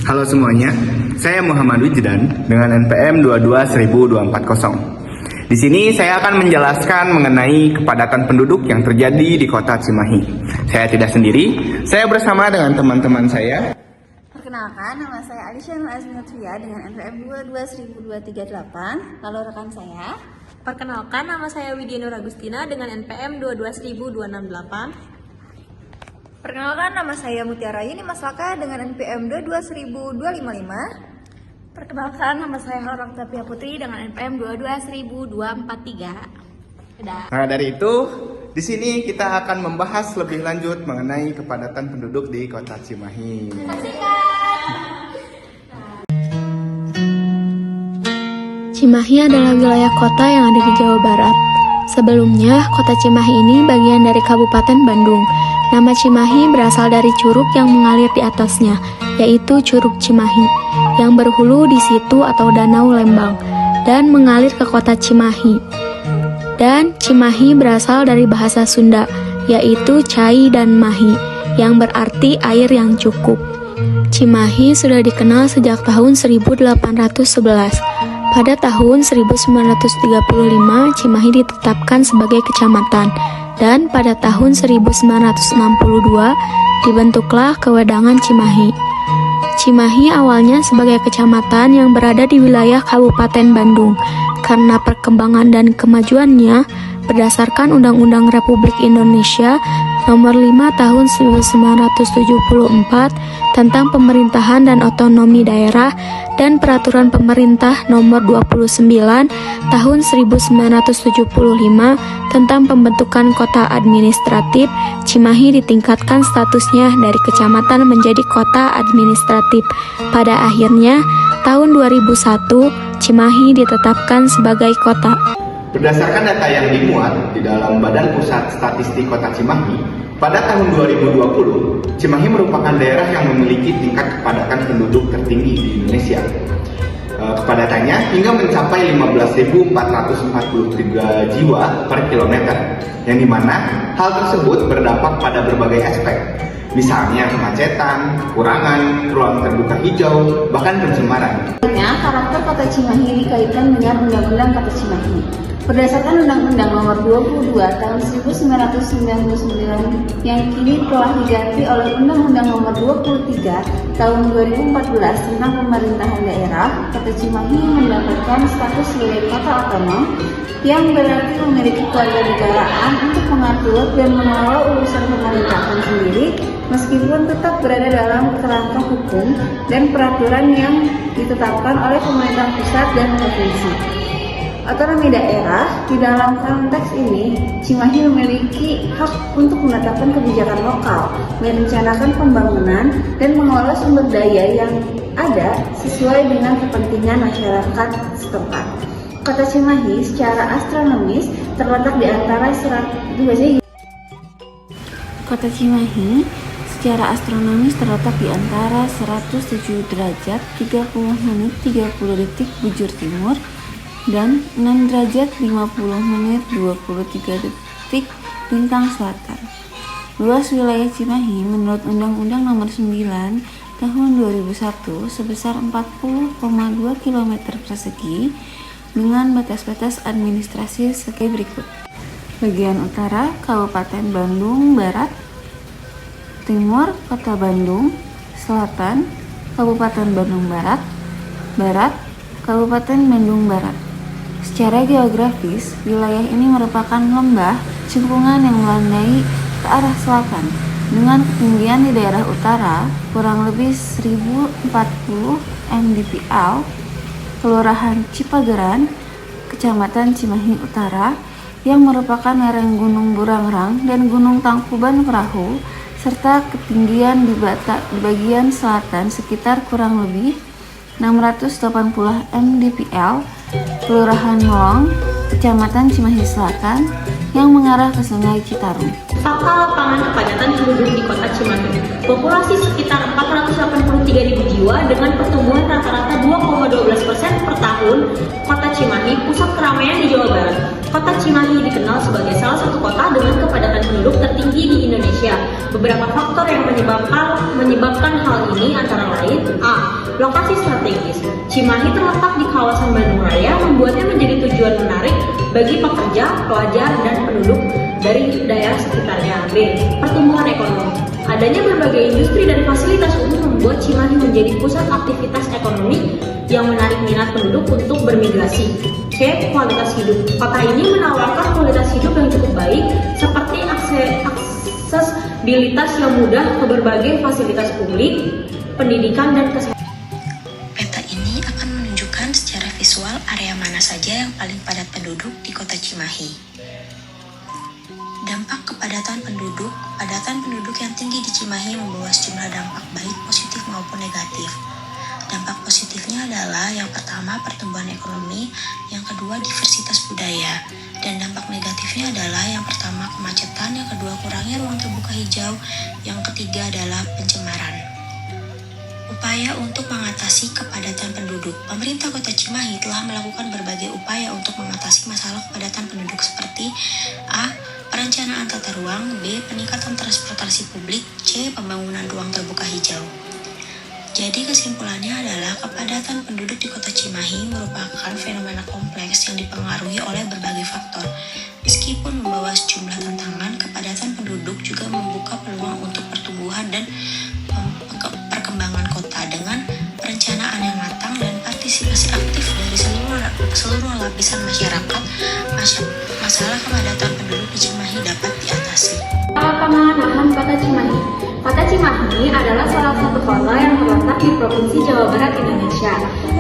Halo semuanya, saya Muhammad Wijdan dengan NPM 22.240. Di sini saya akan menjelaskan mengenai kepadatan penduduk yang terjadi di kota Cimahi. Saya tidak sendiri, saya bersama dengan teman-teman saya. Perkenalkan, nama saya Alisha Azminutria dengan NPM 22.238. Lalu rekan saya. Perkenalkan, nama saya Widya Nur Agustina dengan NPM 22268. Perkenalkan, nama saya Mutiara Yuni Maslaka dengan NPM 22255. Perkenalkan, nama saya Haurang Tapia Putri dengan NPM 22243. Nah, dari itu, di sini kita akan membahas lebih lanjut mengenai kepadatan penduduk di kota Cimahi. Cimahi adalah wilayah kota yang ada di Jawa Barat. Sebelumnya, kota Cimahi ini bagian dari Kabupaten Bandung. Nama Cimahi berasal dari curug yang mengalir di atasnya, yaitu Curug Cimahi, yang berhulu di situ atau Danau Lembang, dan mengalir ke kota Cimahi. Dan Cimahi berasal dari bahasa Sunda, yaitu Cai dan Mahi, yang berarti air yang cukup. Cimahi sudah dikenal sejak tahun 1811. Pada tahun 1935, Cimahi ditetapkan sebagai kecamatan, dan pada tahun 1962 dibentuklah Kewedangan Cimahi. Cimahi awalnya sebagai kecamatan yang berada di wilayah Kabupaten Bandung. Karena perkembangan dan kemajuannya berdasarkan Undang-Undang Republik Indonesia Nomor 5 Tahun 1974 tentang Pemerintahan dan Otonomi Daerah dan Peraturan Pemerintah Nomor 29 Tahun 1975 tentang pembentukan kota administratif, Cimahi ditingkatkan statusnya dari kecamatan menjadi kota administratif. Pada akhirnya, tahun 2001, Cimahi ditetapkan sebagai kota. Berdasarkan data yang dimuat di dalam Badan Pusat Statistik Kota Cimahi, pada tahun 2020, Cimahi merupakan daerah yang memiliki tingkat kepadatan penduduk tertinggi di Indonesia. Kepadatannya hingga mencapai 15.443 jiwa per kilometer, yang dimana hal tersebut berdampak pada berbagai aspek, misalnya kemacetan, kekurangan ruang terbuka hijau, bahkan pencemaran. Karakter kota Cimahi dikaitkan dengan Undang-Undang Kota Cimahi. Berdasarkan Undang-Undang Nomor 22 Tahun 1999 yang kini telah diganti oleh Undang-Undang Nomor 23 Tahun 2014 tentang Pemerintahan Daerah, Kota Cimahi mendapatkan status sebagai kota otonom yang berarti memiliki kewarganegaraan untuk mengatur dan mengelola urusan pemerintahan sendiri meskipun tetap berada dalam kerangka hukum dan peraturan yang ditetapkan oleh pemerintah pusat dan provinsi. Otonomi daerah, di dalam konteks ini, Cimahi memiliki hak untuk menetapkan kebijakan lokal, merencanakan pembangunan, dan mengelola sumber daya yang ada sesuai dengan kepentingan masyarakat setempat. Kota Cimahi secara astronomis terletak di antara Kota Cimahi secara astronomis terletak di antara 107 derajat 30 menit 30 detik bujur timur dan 6 derajat 50 menit 23 detik lintang selatan. Luas wilayah Cimahi menurut Undang-Undang Nomor 9 Tahun 2001 sebesar 40,2 km persegi dengan batas-batas administrasi sebagai berikut. Bagian utara Kabupaten Bandung Barat, timur Kota Bandung, selatan Kabupaten Bandung Barat, barat Kabupaten Bandung Barat. Secara geografis, wilayah ini merupakan lembah cekungan yang melandai ke arah selatan dengan ketinggian di daerah utara kurang lebih 1040 mdpl, Kelurahan Cipageran, Kecamatan Cimahi Utara, yang merupakan lereng Gunung Burangrang dan Gunung Tangkuban Perahu, serta ketinggian di bagian selatan sekitar kurang lebih 680 mdpl, Kelurahan Melong, Kecamatan Cimahi Selatan, yang mengarah ke Sungai Citarum. Peta lapangan kepadatan penduduk di kota Cimahi. Populasi sekitar 483.000 jiwa dengan pertumbuhan rata-rata 2,12% per tahun. Kota Cimahi, pusat keramaian di Jawa Barat. Kota Cimahi dikenal sebagai salah satu kota dengan kepadatan penduduk tertinggi di Indonesia. Beberapa faktor yang menyebabkan hal ini antara lain: A. Lokasi strategis. Cimahi terletak di kawasan Bandung Raya, membuatnya menjadi tujuan menarik bagi pekerja, pelajar, dan penduduk dari daerah sekitarnya. B. Pertumbuhan ekonomi. Adanya berbagai industri dan fasilitas umum membuat Cimahi menjadi pusat aktivitas ekonomi yang menarik minat penduduk untuk bermigrasi. C. Kualitas hidup. Kota ini menawarkan kualitas hidup yang cukup baik, seperti aksesibilitas yang mudah ke berbagai fasilitas publik, pendidikan, dan kesehatan. Peta ini akan menunjukkan secara visual area mana saja yang paling padat penduduk di kota Cimahi. Dampak kepadatan penduduk. Padatan penduduk yang tinggi di Cimahi membawa sejumlah dampak baik positif maupun negatif. Dampak positifnya adalah yang pertama pertumbuhan ekonomi, yang kedua diversitas budaya, dan dampak negatifnya adalah yang pertama kemacetan, yang kedua kurangnya ruang terbuka hijau, yang ketiga adalah pencemaran. Upaya untuk mengatasi kepadatan penduduk. Pemerintah Kota Cimahi telah melakukan berbagai upaya untuk mengatasi masalah kepadatan penduduk seperti A. Perencanaan tata ruang, B. Peningkatan transportasi publik, C. Pembangunan ruang terbuka hijau. Jadi kesimpulannya adalah kepadatan penduduk di Kota Cimahi merupakan fenomena kompleks yang dipengaruhi oleh berbagai faktor. Meskipun membawa sejumlah tantangan, kepadatan penduduk juga membuka peluang untuk pertumbuhan dan perkembangan kota dengan perencanaan yang matang dan partisipasi aktif dari seluruh lapisan masyarakat. Masalah kepadatan penduduk di Cimahi dapat diatasi. Lapangan lahan Kota Cimahi. Kota Cimahi adalah salah satu kota yang terletak di Provinsi Jawa Barat, Indonesia,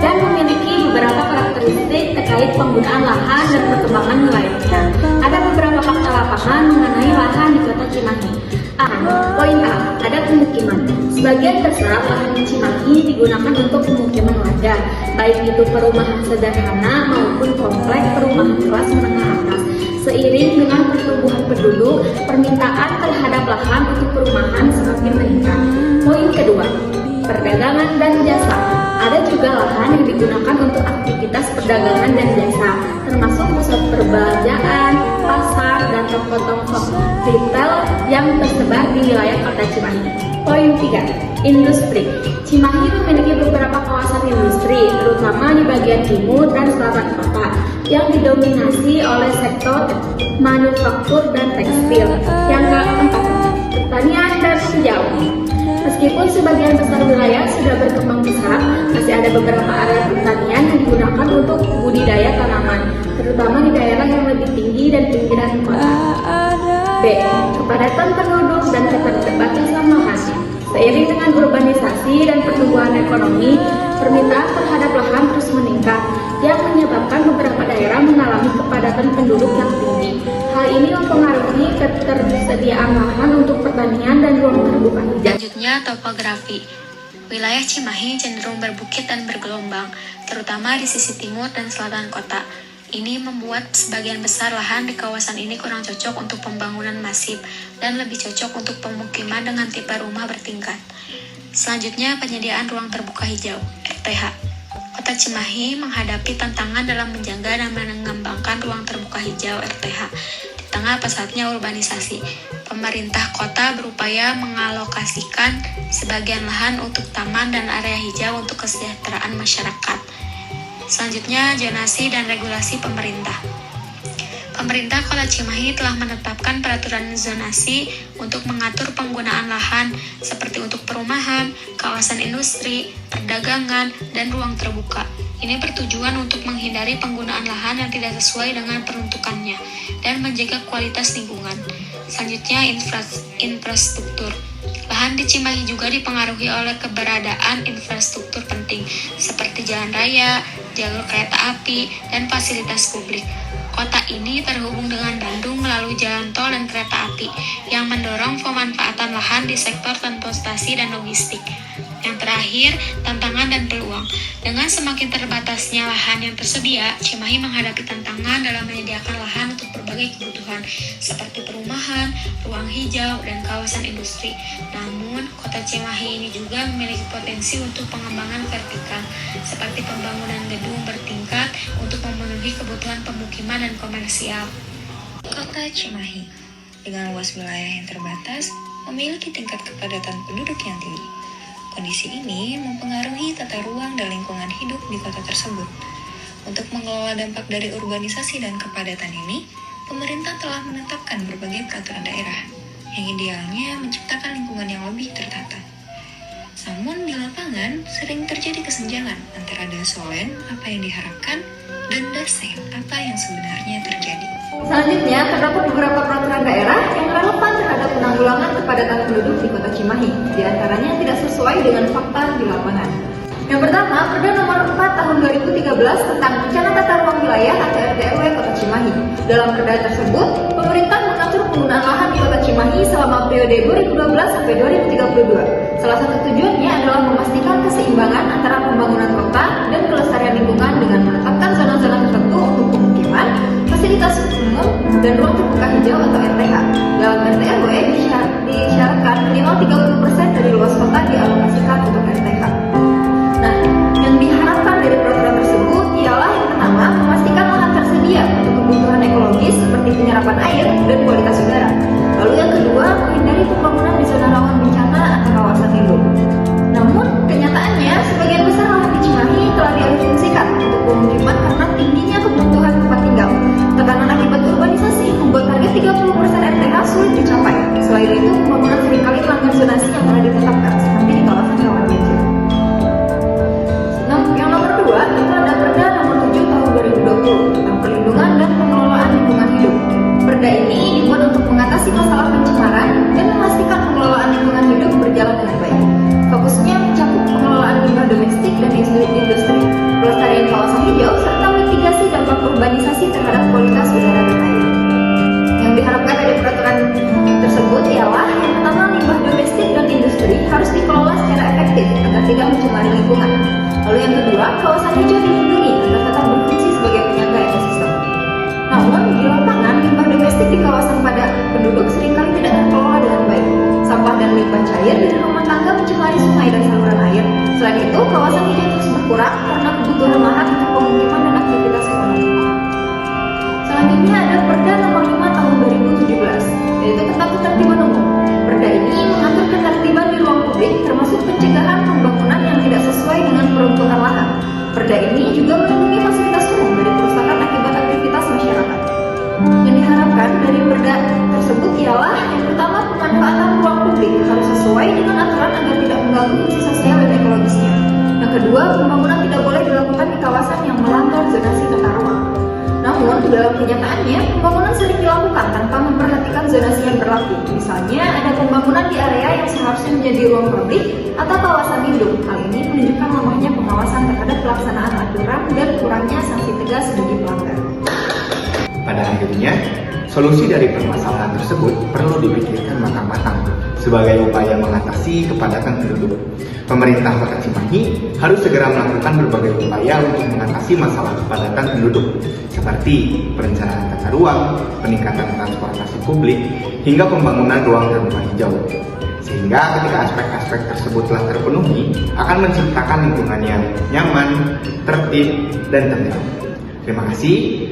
dan memiliki beberapa karakteristik terkait penggunaan lahan dan perkembangan wilayahnya. Ada beberapa fakta lapangan mengenai lahan di Kota Cimahi. Poin A, ada pemukiman. Sebagian besar lahan di Cimahi digunakan untuk pemukiman warga, baik itu perumahan sederhana maupun kompleks perumahan kelas menengah atas. Seiring dengan pertumbuhan penduduk, permintaan terhadap lahan untuk perumahan semakin meningkat. Poin kedua, perdagangan dan jasa. Ada juga lahan yang digunakan untuk aktivitas perdagangan dan jasa, termasuk pusat perbelanjaan, pasar, dan toko-toko retail yang tersebar di wilayah Kota Cimahi. Poin 3, industri. Cimahi memiliki beberapa kawasan industri, terutama di bagian timur dan selatan kota, yang didominasi oleh sektor manufaktur dan tekstil. Yang keempat, pertanian dan hijau. Meskipun sebagian besar wilayah sudah berkembang pesat, masih ada beberapa area pertanian yang digunakan untuk budidaya tanaman, terutama di daerah yang lebih tinggi dan pinggiran kota. B. Kepadatan penduduk dan keterbatasan lahan. Seiring dengan urbanisasi dan pertumbuhan ekonomi, permintaan terhadap lahan terus meningkat, yang menyebabkan beberapa daerah mengalami kepadatan penduduk yang tinggi. Hal ini mempengaruhi ketersediaan lahan untuk pertanian dan ruang terbuka hijau. Selanjutnya, topografi. Wilayah Cimahi cenderung berbukit dan bergelombang, terutama di sisi timur dan selatan kota. Ini membuat sebagian besar lahan di kawasan ini kurang cocok untuk pembangunan masif dan lebih cocok untuk pemukiman dengan tipe rumah bertingkat. Selanjutnya, penyediaan ruang terbuka hijau, RTH. Kota Cimahi menghadapi tantangan dalam menjaga dan mengembangkan ruang terbuka hijau RTH. Di tengah pesatnya urbanisasi, pemerintah kota berupaya mengalokasikan sebagian lahan untuk taman dan area hijau untuk kesejahteraan masyarakat. Selanjutnya, zonasi dan regulasi pemerintah. Pemerintah Kota Cimahi telah menetapkan peraturan zonasi untuk mengatur penggunaan lahan seperti untuk perumahan, kawasan industri, perdagangan, dan ruang terbuka. Ini bertujuan untuk menghindari penggunaan lahan yang tidak sesuai dengan peruntukannya dan menjaga kualitas lingkungan. Selanjutnya, infrastruktur. Lahan di Cimahi juga dipengaruhi oleh keberadaan infrastruktur penting seperti jalan raya, jalur kereta api, dan fasilitas publik. Kota ini terhubung dengan Bandung melalui jalan tol dan kereta api yang mendorong pemanfaatan lahan di sektor transportasi dan logistik. Yang terakhir, tantangan dan peluang. Dengan semakin terbatasnya lahan yang tersedia, Cimahi menghadapi tantangan dalam menyediakan lahan untuk berbagai berbagai kebutuhan seperti perumahan, ruang hijau, dan kawasan industri. Namun, kota Cimahi ini juga memiliki potensi untuk pengembangan vertikal, seperti pembangunan gedung bertingkat untuk memenuhi kebutuhan pemukiman dan komersial. Kota Cimahi dengan luas wilayah yang terbatas memiliki tingkat kepadatan penduduk yang tinggi. Kondisi ini mempengaruhi tata ruang dan lingkungan hidup di kota tersebut. Untuk mengelola dampak dari urbanisasi dan kepadatan ini, pemerintah telah menetapkan berbagai peraturan daerah yang idealnya menciptakan lingkungan yang lebih tertata. Namun di lapangan sering terjadi kesenjangan antara dasolen apa yang diharapkan dan dasen apa yang sebenarnya terjadi. Selanjutnya, terdapat beberapa peraturan daerah yang relevan terhadap penanggulangan kepadatan penduduk di Kota Cimahi. Di antaranya tidak sesuai dengan fakta di lapangan. Yang pertama, Perda Nomor 4 Tahun 2013 tentang Rencana Tata Ruang Wilayah atau RTRW Kota Cimahi. Dalam perda tersebut, pemerintah mengatur penggunaan lahan di Kota Cimahi selama periode 2012 sampai 2032. Salah satu tujuannya adalah memastikan keseimbangan antara pembangunan kota dan kelestarian lingkungan dengan menetapkan zona-zona tertentu untuk pemukiman, fasilitas umum, dan ruang terbuka hijau atau RTH. Dalam RTRW disyaratkan minimal 30% dari luas kota dialokasikan untuk RTH. Nah, yang diharapkan dari program tersebut ialah yang pertama, memastikan lahan tersedia untuk kebutuhan ekologis seperti penyerapan air dan kualitas udara. Lalu yang kedua, menghindari pembangunan di zona rawan bencana atau kawasan lindung. Namun, kenyataannya sebagian besar lahan di Cimahi telah dialihfungsikan untuk pemukiman karena tingginya kebutuhan tempat tinggal. Tekanan akibat urbanisasi membuat target 30% RTH sulit dicapai. Selain itu, pembangunan seringkali melanggar zonasi yang telah ditetapkan, seperti di kawasan rawan banjir. Yang nomor 2, itu ada Perda Nomor 7 Tahun 2020 tentang perlindungan dan pengelolaan lingkungan hidup. Perda ini dibuat untuk mengatasi masalah pencemaran dan memastikan pengelolaan lingkungan hidup berjalan dengan baik. Fokusnya mencakup pengelolaan limbah domestik dan industri, pelestarian kawasan hijau, serta mitigasi dampak urbanisasi terhadap kualitas udara dan air. Yang diharapkan dari peraturan tersebut ialah yang pertama, limbah domestik dan industri harus dikelola secara efektif agar tidak mencemari lingkungan. Lalu yang kedua, kawasan hijau dilindungi agar tetap berfungsi sebagai penyangga ekosistem. Namun, di lapangan, limbah domestik di kawasan padat penduduk seringkali tidak terkelola dengan baik. Sampah dan limbah cair di rumah tangga mencemari sungai dan saluran air. Selain itu, kawasan hijau terus berkurang karena kebutuhan lahan untuk pemukiman dan aktivitas ekonomi. Selanjutnya ada Perda Nomor 5 Tahun 2017, yaitu tentang ketertiban umum. Perda ini mengatur ketertiban di ruang publik, termasuk pencegahan pembangunan yang tidak sesuai dengan peruntukan lahan. Perda ini juga melindungi fasilitas umum dari kerusakan akibat aktivitas masyarakat. Yang diharapkan dari perda tersebut ialah yang pertama, pemanfaatan ruang publik harus sesuai dengan aturan agar tidak mengganggu fungsi sosial dan ekologisnya. Yang kedua, pembangunan tidak boleh dilakukan di kawasan yang melanggar zonasi tata ruang. Namun, dalam kenyataannya, pembangunan sering dilakukan tanpa memperhatikan zonasi yang berlaku. Misalnya, ada pembangunan di area yang seharusnya menjadi ruang publik atau kawasan lindung. Hal ini menunjukkan lemahnya pengawasan terhadap pelaksanaan aturan dan kurangnya sanksi tegas bagi pelanggar. Pada akhirnya, solusi dari permasalahan tersebut perlu dipikirkan matang-matang sebagai upaya mengatasi kepadatan penduduk. Pemerintah Kota Cimahi harus segera melakukan berbagai upaya untuk mengatasi masalah kepadatan penduduk, seperti perencanaan tata ruang, peningkatan transportasi publik, hingga pembangunan ruang terbuka hijau. Sehingga ketika aspek-aspek tersebut telah terpenuhi, akan menciptakan lingkungan yang nyaman, tertib, dan tenang. Terima kasih.